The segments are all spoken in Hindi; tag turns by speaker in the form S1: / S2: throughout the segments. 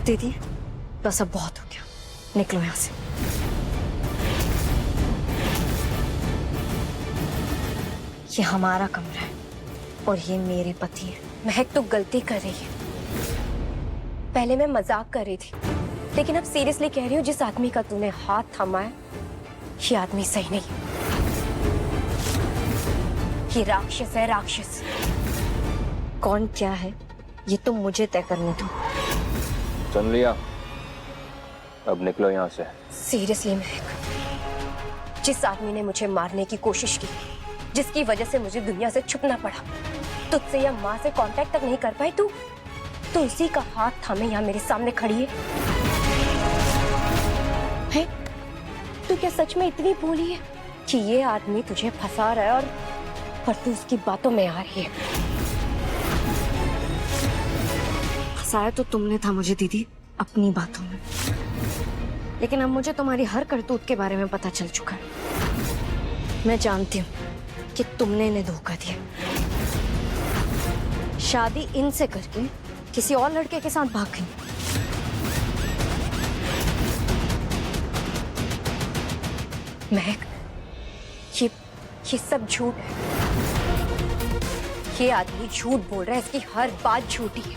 S1: दीदी बस अब बहुत हो गया, निकलो यहाँ से। ये हमारा कमरा है और ये मेरे पति है।
S2: महक तो गलती कर रही है। पहले मैं मजाक कर रही थी, लेकिन अब सीरियसली कह रही हूँ, जिस आदमी का तूने हाथ थामा है ये आदमी सही नहीं है। ये राक्षस है, राक्षस।
S1: कौन क्या है ये तुम मुझे तय करने दो।
S3: सुन लिया, अब निकलो यहाँ से।
S2: सीरियसली महक, जिस आदमी ने मुझे मारने की कोशिश की, जिसकी वजह से मुझे दुनिया से छुपना पड़ा, तुझसे या माँ से कांटेक्ट तक नहीं कर पाई, तू उसी का हाथ थामे यहाँ मेरे सामने खड़ी है? तू क्या सच में इतनी भोली है कि ये आदमी तुझे फंसा रहा है और तू उसकी बातों में आ रही है?
S1: फंसाया तो तुमने था मुझे दीदी, अपनी बातों में, लेकिन अब मुझे तुम्हारी हर करतूत के बारे में पता चल चुका है। मैं जानती हूँ कि तुमने इन्हें धोखा दिया, शादी इनसे करके किसी और लड़के के साथ भाग गई।
S2: महक, ये सब झूठ है। ये आदमी झूठ बोल रहा है, इसकी हर बात झूठी है।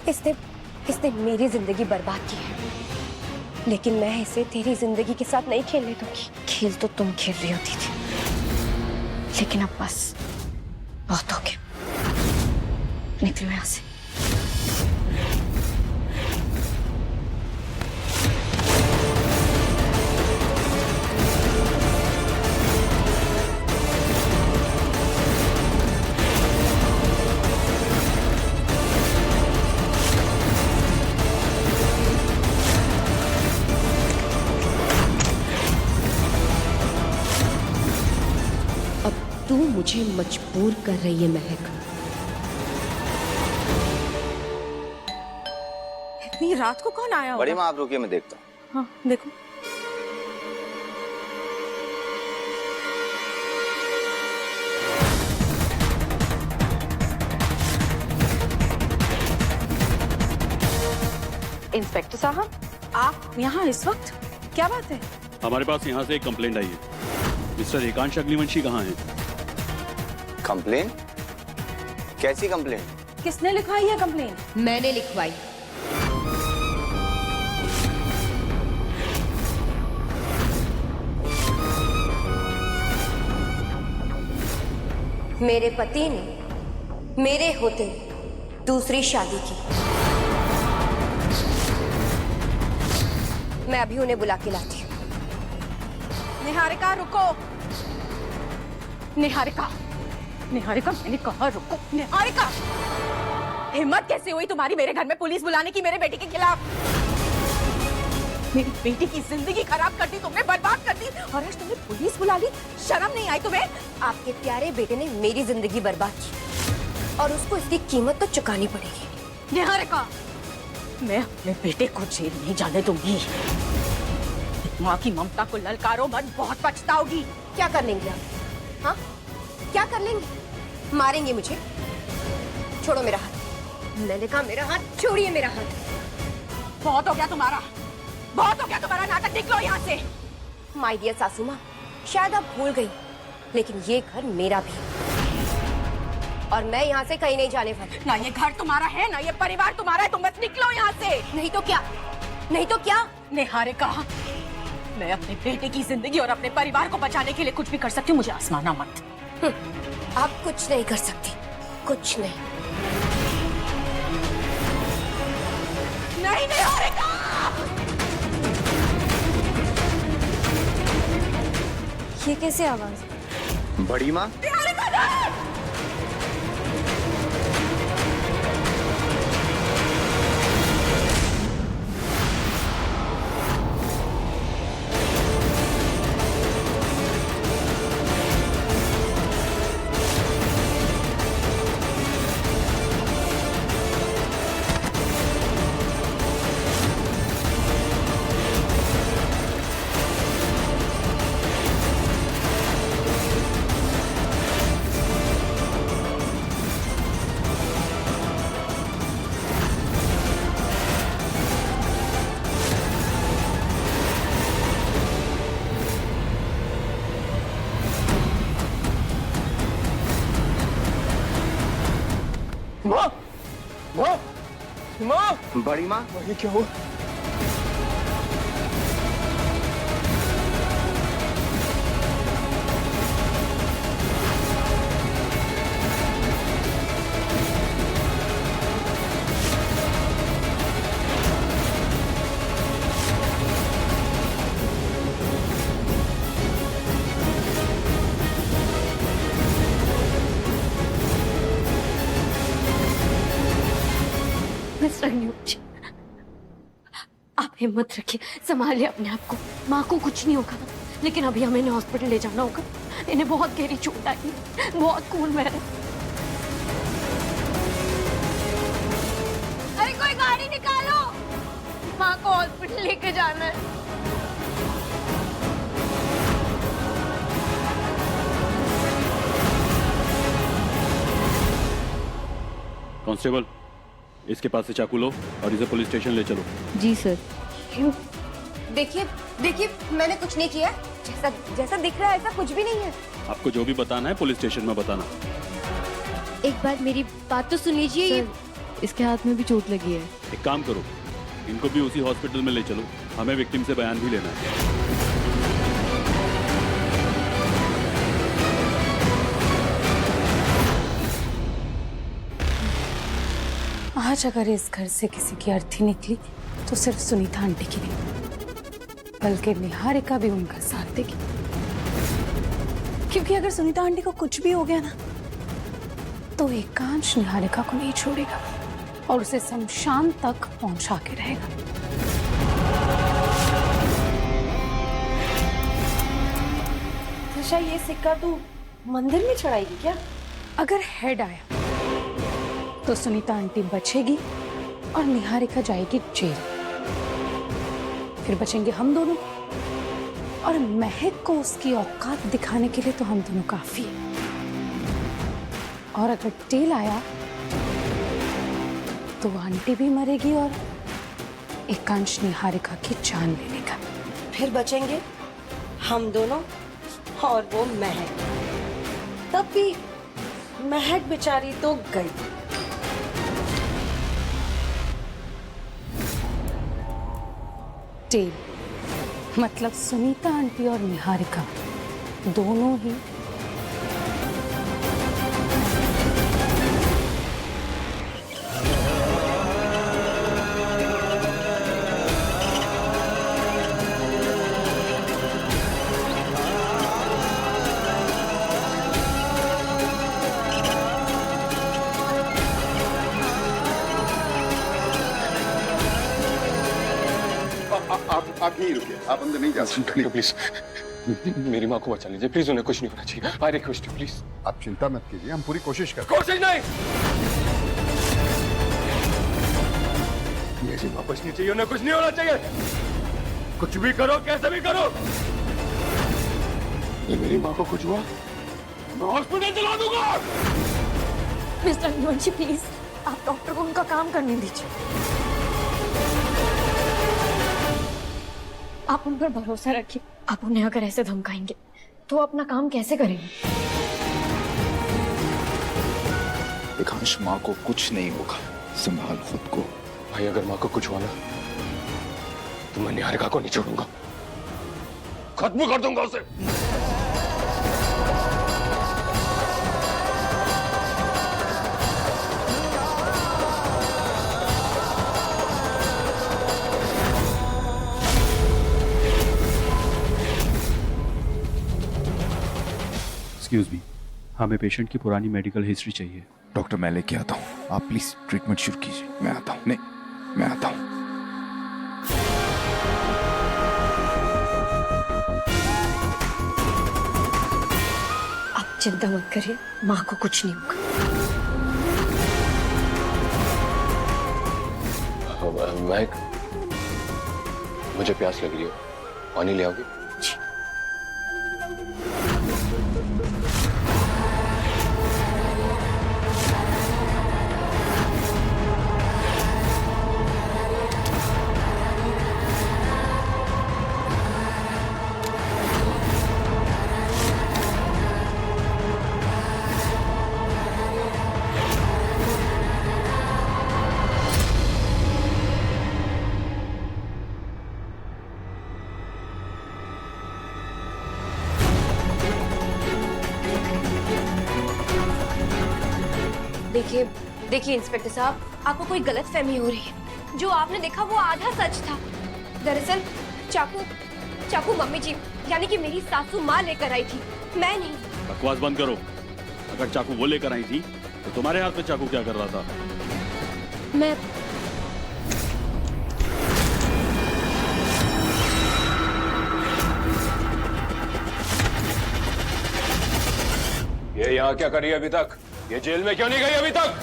S2: इसने मेरी जिंदगी बर्बाद की है, लेकिन मैं इसे तेरी जिंदगी के साथ नहीं खेलने दूंगी।
S1: खेल तो तुम खेल रही होती थी, लेकिन अब बस बहुत हो गया, निकलो यहाँ से।
S2: तू मुझे मजबूर कर रही है महक।
S4: इतनी रात को कौन आया होगा?
S3: बड़ी माँ आप रुकिए, मैं देखता हूँ।
S4: हाँ देखो। इंस्पेक्टर साहब, आप यहाँ इस वक्त? क्या बात है?
S5: हमारे पास यहाँ से एक कंप्लेंट आई है। मिस्टर एकांश अग्निवंशी कहाँ हैं?
S3: कंप्लेन? कैसी कंप्लेन?
S4: किसने लिखवाई है कंप्लेन?
S2: मैंने लिखवाई। मेरे पति ने मेरे होते दूसरी शादी की। मैं अभी उन्हें बुला के लाती हूँ।
S4: निहारिका रुको। निहारिका, निहारिका मैंने कहा रुको। निहारिका, हिम्मत कैसे हुई तुम्हारी मेरे घर में पुलिस बुलाने की मेरे बेटी के खिलाफ? मेरी बेटी की जिंदगी खराब कर दी तुमने, बर्बाद कर दी, और आज तुमने पुलिस बुला ली। शर्म नहीं आई तुम्हें?
S2: आपके प्यारे बेटे ने मेरी जिंदगी बर्बाद की और उसको इसकी कीमत तो चुकानी पड़ेगी।
S4: निहारिका, मैं अपने बेटे को जेल नहीं जाने दूंगी। माँ की ममता को ललकारो मत, बहुत पछताओगी।
S2: क्या कर लेंगे आप? हाँ, क्या कर लेंगे? मारेंगे मुझे? छोड़ो मेरा हाथ। मैंने कहा मेरा हाथ छोड़िए, मेरा हाथ।
S4: बहुत हो गया तुम्हारा, बहुत हो गया तुम्हारा नाटक। निकलो यहाँ से।
S2: माय डियर सासू माँ, शायद आप भूल गई, लेकिन ये घर मेरा भी है और मैं यहाँ से कहीं नहीं जाने वाली।
S4: ना ये घर तुम्हारा है, ना ये परिवार तुम्हारा है। तुम बस निकलो यहाँ से।
S2: नहीं तो क्या? नहीं तो क्या?
S4: निहारिका, मैं अपने बेटे की जिंदगी और अपने परिवार को बचाने के लिए कुछ भी कर सकती हूँ, मुझे आजमाना मत।
S2: आप कुछ नहीं कर सकती, कुछ नहीं।
S4: नहीं निहारिका!
S1: ये कैसे आवाज?
S3: बड़ी माँ,
S4: निहारिका नहीं!
S6: माँ, माँ, माँ,
S3: बड़ी माँ,
S6: ये क्या हुआ?
S1: मिस्टर न्यूज, आप हिम्मत रखिए, संभालिए अपने आप को। माँ को कुछ नहीं होगा, लेकिन अभी हमें इन्हें हॉस्पिटल ले जाना होगा। इन्हें बहुत गहरी चोट आई है, बहुत खून बह रहा है। अरे कोई गाड़ी निकालो, माँ को हॉस्पिटल लेके जाना है।
S5: कांस्टेबल, इसके पास से चाकू लो और इसे पुलिस स्टेशन ले चलो।
S4: जी सर।
S2: देखिए देखिए, मैंने कुछ नहीं किया। जैसा जैसा दिख रहा है ऐसा कुछ भी नहीं है।
S5: आपको जो भी बताना है पुलिस स्टेशन में बताना।
S2: एक बार मेरी बात तो सुन लीजिए। ये
S4: इसके हाथ में भी चोट लगी है।
S5: एक काम करो, इनको भी उसी हॉस्पिटल में ले चलो, हमें विक्टिम से बयान भी लेना है।
S7: आज अगर इस घर से किसी की अर्थी निकली तो सिर्फ सुनीता आंटी की नहीं, बल्कि निहारिका भी उनका साथ देगी। क्योंकि अगर सुनीता आंटी को कुछ भी हो गया ना, तो एकांश निहारिका को नहीं छोड़ेगा और उसे शमशान तक पहुंचा के रहेगा।
S2: अच्छा, ये सिक्का तू मंदिर में चढ़ाएगी क्या?
S7: अगर हेड आया तो सुनीता आंटी बचेगी और निहारिका जाएगी जेल। फिर बचेंगे हम दोनों, और महक को उसकी औकात दिखाने के लिए तो हम दोनों काफी है। और अगर टेल आया तो वो आंटी भी मरेगी और एकांश निहारिका की जान ले लेगा।
S8: फिर बचेंगे हम दोनों और वो महक। तब भी महक बेचारी तो गई।
S7: टेल मतलब सुनीता आंटी और निहारिका दोनों ही
S9: आप यहीं रुकिए, आप अंदर नहीं जा सकते।
S6: प्लीज, मेरी माँ को बचा लीजिए प्लीज, उन्हें कुछ नहीं होना चाहिए। I request you please.
S9: आप चिंता मत कीजिए, हम पूरी कोशिश करते
S6: कोशिश नहीं, मेरी माँ बचनी चाहिए, उन्हें कुछ नहीं होना चाहिए। कुछ भी करो, कैसे भी करो, ये मेरी माँ को कुछ हुआ मैं हॉस्पिटल चला दूंगा।
S1: मिस्टर न्यूज प्लीज, आप डॉक्टर को उनका काम करने दीजिए। आप उन पर भरोसा रखिए। आप उन्हें अगर ऐसे धमकाएंगे तो वो अपना काम कैसे करेंगे?
S10: एकांश, माँ को कुछ नहीं होगा, संभाल खुद को।
S6: भाई अगर माँ को कुछ हुआ ना तो मैं निहारिका को नहीं छोड़ूंगा, खत्म कर दूंगा उसे।
S5: एक्सक्यूज मी, हमें पेशेंट की पुरानी मेडिकल हिस्ट्री चाहिए।
S10: डॉक्टर, मैं लेके आता हूँ, आप प्लीज ट्रीटमेंट शुरू कीजिए। मैं आता हूँ। नहीं, मैं आता हूँ।
S1: आप चिंता मत करिए, माँ को कुछ नहीं होगा।
S6: महक, मुझे प्यास लग रही है, पानी ले आओगे?
S2: देखिए इंस्पेक्टर साहब, आपको कोई गलतफहमी हो रही है। जो आपने देखा वो आधा सच था। दरअसल चाकू मम्मी जी यानी कि मेरी सासू माँ लेकर आई थी, मैं नहीं।
S5: बकवास बंद करो। अगर चाकू वो लेकर आई थी तो तुम्हारे हाथ में चाकू क्या कर रहा था?
S2: मैं
S6: ये यहाँ क्या करी अभी तक? ये जेल में क्यों नहीं गई अभी तक?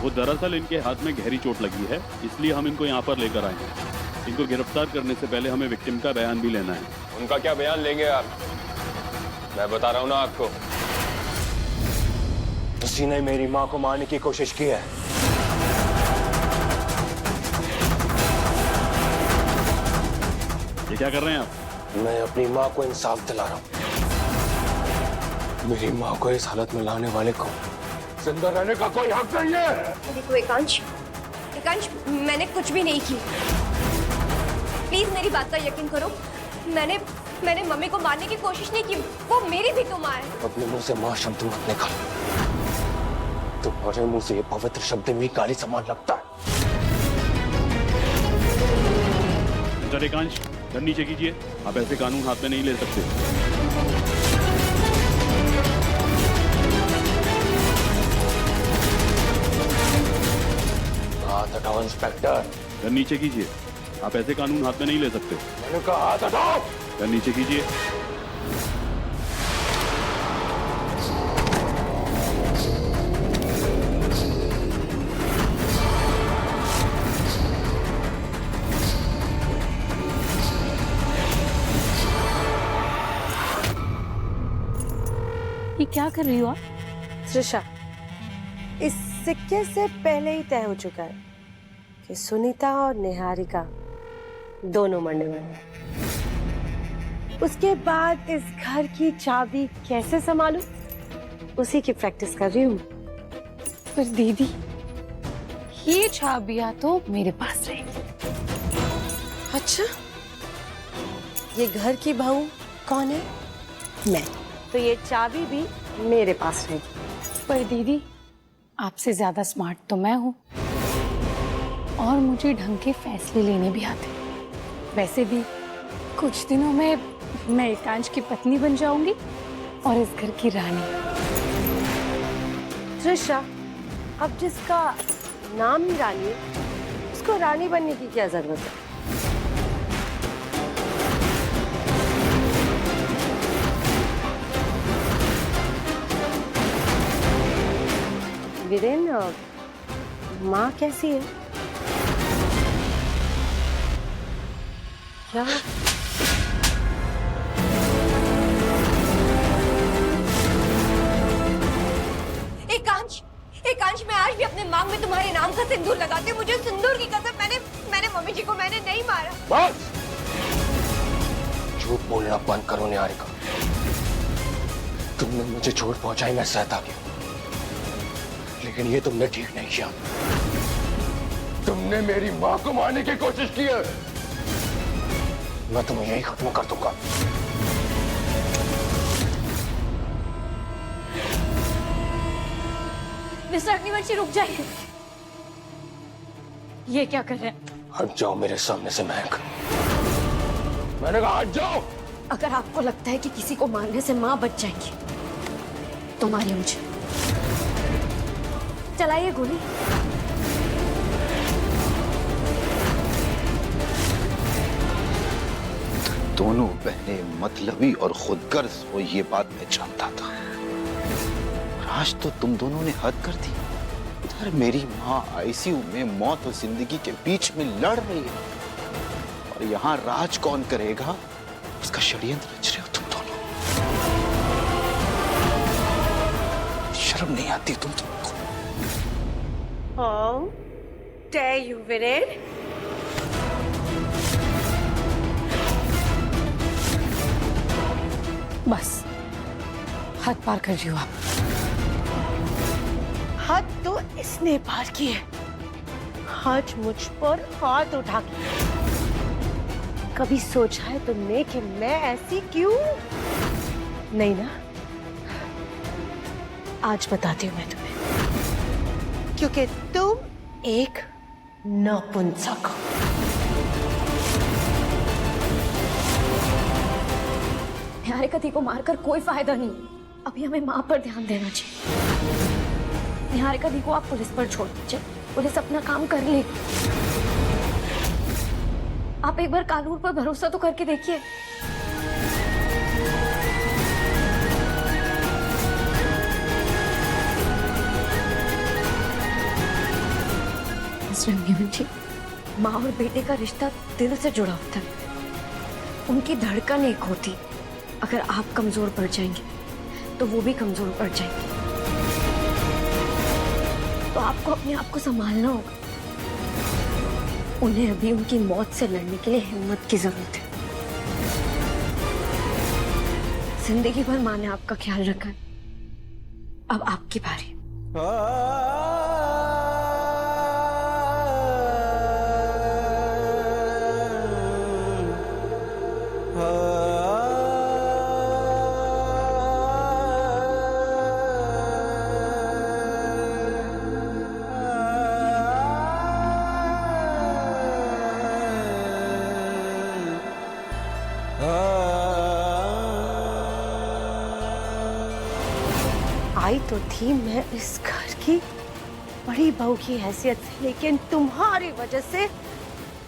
S5: वो दरअसल इनके हाथ में गहरी चोट लगी है, इसलिए हम इनको यहाँ पर लेकर आए हैं। इनको गिरफ्तार करने से पहले हमें विक्टिम का बयान भी लेना है।
S6: उनका क्या बयान लेंगे आप? मैं बता रहा हूँ ना आपको, उसी ने मेरी माँ को मारने की कोशिश की है।
S5: ये क्या कर रहे हैं आप?
S6: मैं अपनी माँ को इंसाफ दिला रहा हूँ। मेरी माँ को इस हालत में लाने वाले को जिंदा रहने का कोई हक नहीं है।
S2: देखो एकांश, मैंने कुछ भी नहीं की। प्लीज मेरी बात का यकीन करो। मैंने मम्मी को मारने की कोशिश नहीं की, वो मेरी भी तो माँ है। अपने मुंह से माँ शब्द मत निकाल। तुम्हारे मुंह से ये पवित्र शब्द भी गाली समान लगता है।
S5: एकांश, सर नीचे कीजिए। आप ऐसे कानून हाथ में नहीं ले सकते।
S6: हाथ हटाओ इंस्पेक्टर।
S5: सर नीचे कीजिए। आप ऐसे कानून हाथ में नहीं ले सकते।
S6: मैंने कहा हाथ हटाओ।
S5: सर नीचे कीजिए।
S7: ये क्या कर रही हो आप?
S8: त्रिशा, इस सिक्के से पहले ही तय हो चुका है कि सुनीता और निहारिका दोनों मरने वाले हैं। उसके बाद इस घर की चाबी कैसे संभालूं, उसी की प्रैक्टिस कर रही हूँ।
S7: पर दीदी, ये चाबियां तो मेरे पास रहेंगी।
S8: अच्छा, ये घर की बहू कौन है? मैं। तो ये चाबी भी मेरे पास रहेगी।
S7: पर दीदी, आपसे ज्यादा स्मार्ट तो मैं हूँ और मुझे ढंग के फैसले लेने भी आते। वैसे भी कुछ दिनों में मैं एकांश की पत्नी बन जाऊंगी और इस घर की रानी।
S8: त्रिशा, अब जिसका नाम ही रानी है, उसको रानी बनने की क्या जरूरत है? वीरेन, माँ कैसी है? क्या?
S2: एकांश, मैं आज भी अपने मांग में तुम्हारे नाम का सिंदूर लगाती हूँ। मुझे सिंदूर की कसम, मैंने मम्मी जी को मैंने नहीं मारा।
S6: बस झूठ बोलना बंद करो निहारिका। तुमने मुझे चोट पहुंचाई, मैं सहता गया, लेकिन ये तुमने ठीक नहीं किया। तुमने मेरी माँ को मारने की कोशिश की है। मैं तुम्हें यही खत्म कर दूंगा।
S2: मिस्टर अग्निवंशी, रुक जाइए। ये क्या कर रहे हैं?
S6: हट जाओ मेरे सामने से महक। मैंने कहा हट जाओ।
S1: अगर आपको लगता है कि किसी को मारने से माँ बच जाएगी तो मारिए मुझे। चलाइए गोली।
S10: दोनों बहनें मतलबी और खुदगर्ज हो, ये बात मैं जानता था। आज तो तुम दोनों ने हद कर दी। इधर मेरी माँ आईसीयू में मौत और जिंदगी के बीच में लड़ रही है, और यहाँ राज कौन करेगा उसका षड्यंत्र रच रहे हो तुम दोनों। शर्म नहीं आती तुमको?
S8: How dare you, Viren?
S7: बस हद पार कर रही हो आप।
S8: हद तो इसने पार की है, आज मुझ पर हाथ उठा के। कभी सोचा है तुमने कि मैं ऐसी क्यों? नहीं ना? आज बताती हूँ मैं तुम्हें। क्योंकि तुम एक नपुंसक हो।
S1: निहारिका दी को मारकर कोई फायदा नहीं, अभी हमें माँ पर ध्यान देना चाहिए। निहारिका दी को आप पुलिस पर छोड़ दीजिए, पुलिस अपना काम कर लेगी। आप एक बार कानून पर भरोसा तो करके देखिए। माँ और बेटे का रिश्ता दिल से जुड़ा होता है, उनकी धड़कन एक होती। अगर आप कमजोर पड़ जाएंगे तो वो भी कमजोर पड़ जाएंगे। तो आपको अपने आप को संभालना होगा। उन्हें अभी उनकी मौत से लड़ने के लिए हिम्मत की जरूरत है। जिंदगी भर माँ ने आपका ख्याल रखा है, अब आपकी बारी।
S8: आई तो थी मैं इस घर की बड़ी बहू की हैसियत से, लेकिन तुम्हारी वजह से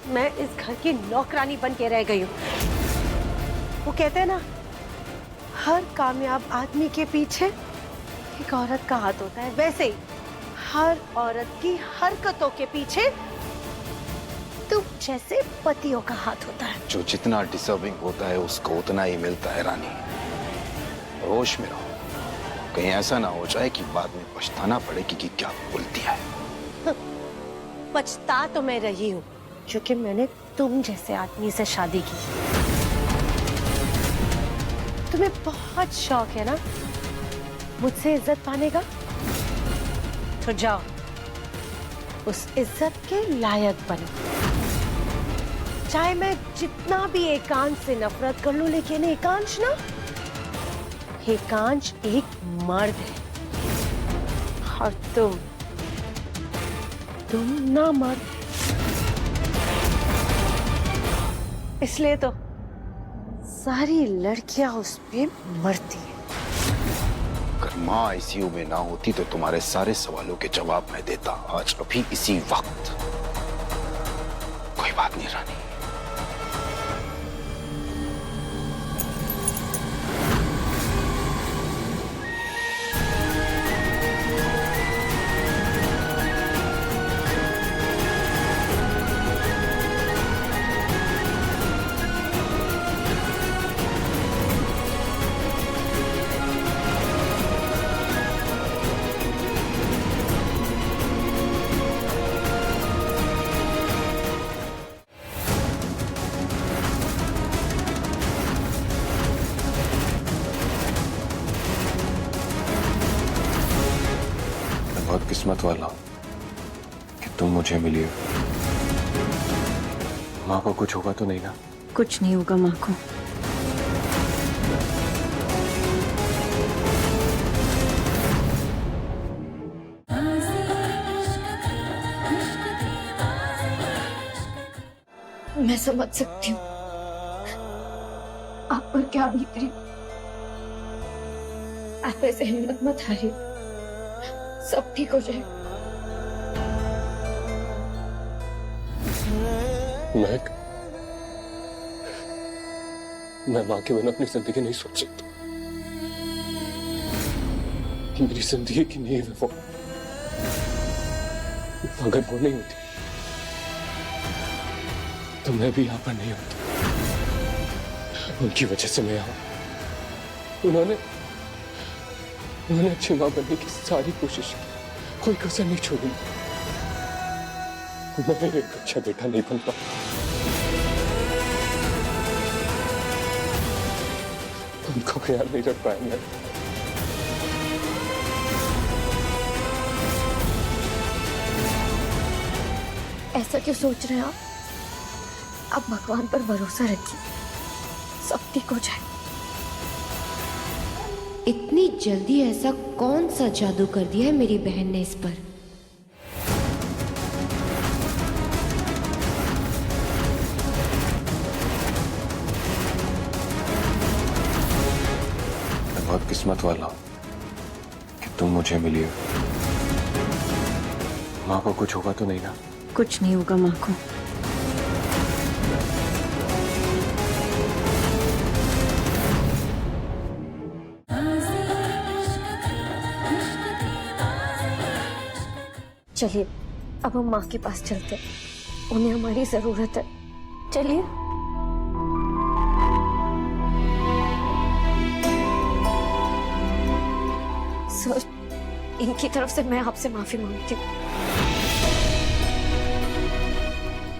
S8: मैं इस घर की नौकरानी बन के रह गई हूँ। वो कहते हैं ना, हर कामयाब आदमी के पीछे एक औरत का हाथ होता है, वैसे ही हर औरत की हरकतों के पीछे तुम जैसे पतियों का हाथ होता है।
S10: जो जितना डिजर्विंग होता है उसको उतना ही मिलता है रानी। होश में रहो, कहीं ऐसा ना हो जाए कि बाद में पछताना पड़े कि क्या बोलती है।
S8: पछता तो मैं रही हूँ क्योंकि मैंने तुम जैसे आदमी से शादी की। तुम्हें बहुत शौक है ना मुझसे इज्जत पाने का, तो जाओ उस इज्जत के लायक बनो। चाहे मैं जितना भी एकांश से नफरत कर लूं, लेकिन एकांश ना, एकांश एक मर्द है और तुम ना मर्द। इसलिए तो सारी लड़कियां उस पे मरती हैं।
S10: अगर माँ आईसीयू में ना होती तो तुम्हारे सारे सवालों के जवाब मैं देता आज अभी इसी वक्त। कोई बात नहीं रानी।
S6: बहुत किस्मत वाला हूं कि तुम मुझे मिली हो। माँ को कुछ होगा तो नहीं ना?
S1: कुछ नहीं होगा माँ को। मैं समझ सकती हूँ आप पर क्या बीत रही। आप ऐसे हिम्मत मत हारिए, सब ठीक हो जाएगा।
S6: मैं माँ के बिना अपनी जिंदगी नहीं सोच सकता। मेरी जिंदगी की नींव है वो। अगर वो नहीं होती तो मैं भी यहाँ पर नहीं होता। उनकी वजह से मैं यहाँ। उन्होंने अच्छी माँ बनने की सारी कोशिश की, कोई कसर नहीं छोड़ी। मैं एक अच्छा बेटा नहीं बन पाया। उनको ख्याल नहीं रख पाया मैं।
S1: ऐसा क्यों सोच रहे हैं आप भगवान पर भरोसा रखिए, सब ठीक हो जाए।
S11: इतनी जल्दी ऐसा कौन सा जादू कर दिया है मेरी बहन ने इस पर
S3: बहुत किस्मत वाला हूं कि तुम मुझे मिली हो। माँ को कुछ होगा तो नहीं ना?
S1: कुछ नहीं होगा माँ को। चलिए अब हम माँ के पास चलते हैं, उन्हें हमारी जरूरत है। चलिए। सर, इनकी तरफ से मैं आपसे माफी मांगती हूँ।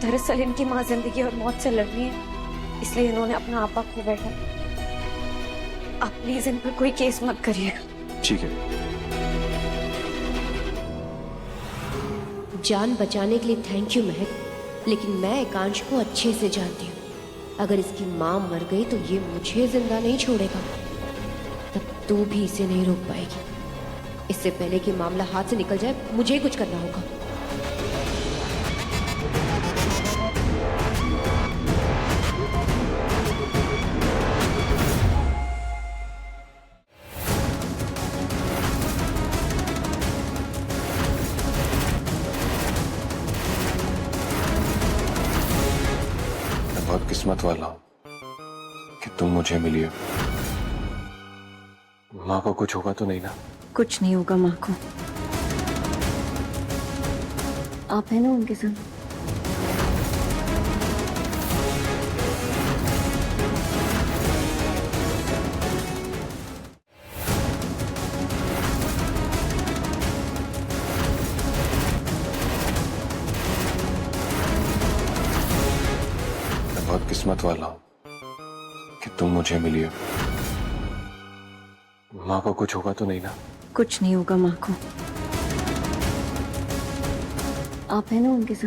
S1: दरअसल इनकी माँ जिंदगी और मौत से लड़ रही है, इसलिए इन्होंने अपना आपा खो बैठा। आप प्लीज इन पर कोई केस मत करिएगा।
S3: ठीक है।
S2: जान बचाने के लिए थैंक यू महक, लेकिन मैं एकांश को अच्छे से जानती हूँ। अगर इसकी माँ मर गई तो ये मुझे जिंदा नहीं छोड़ेगा, तब तू भी इसे नहीं रोक पाएगी। इससे पहले कि मामला हाथ से निकल जाए, मुझे ही कुछ करना होगा।
S3: बहुत किस्मत वाला हूं कि तुम मुझे मिली हो। माँ को कुछ होगा तो नहीं ना?
S1: कुछ नहीं होगा माँ को। आप है ना उनके संग?
S3: बहुत किस्मत वाला हूं कि तुम मुझे मिली हो। माँ को कुछ होगा तो नहीं ना?
S1: कुछ नहीं होगा माँ को। आप है ना उनके संग?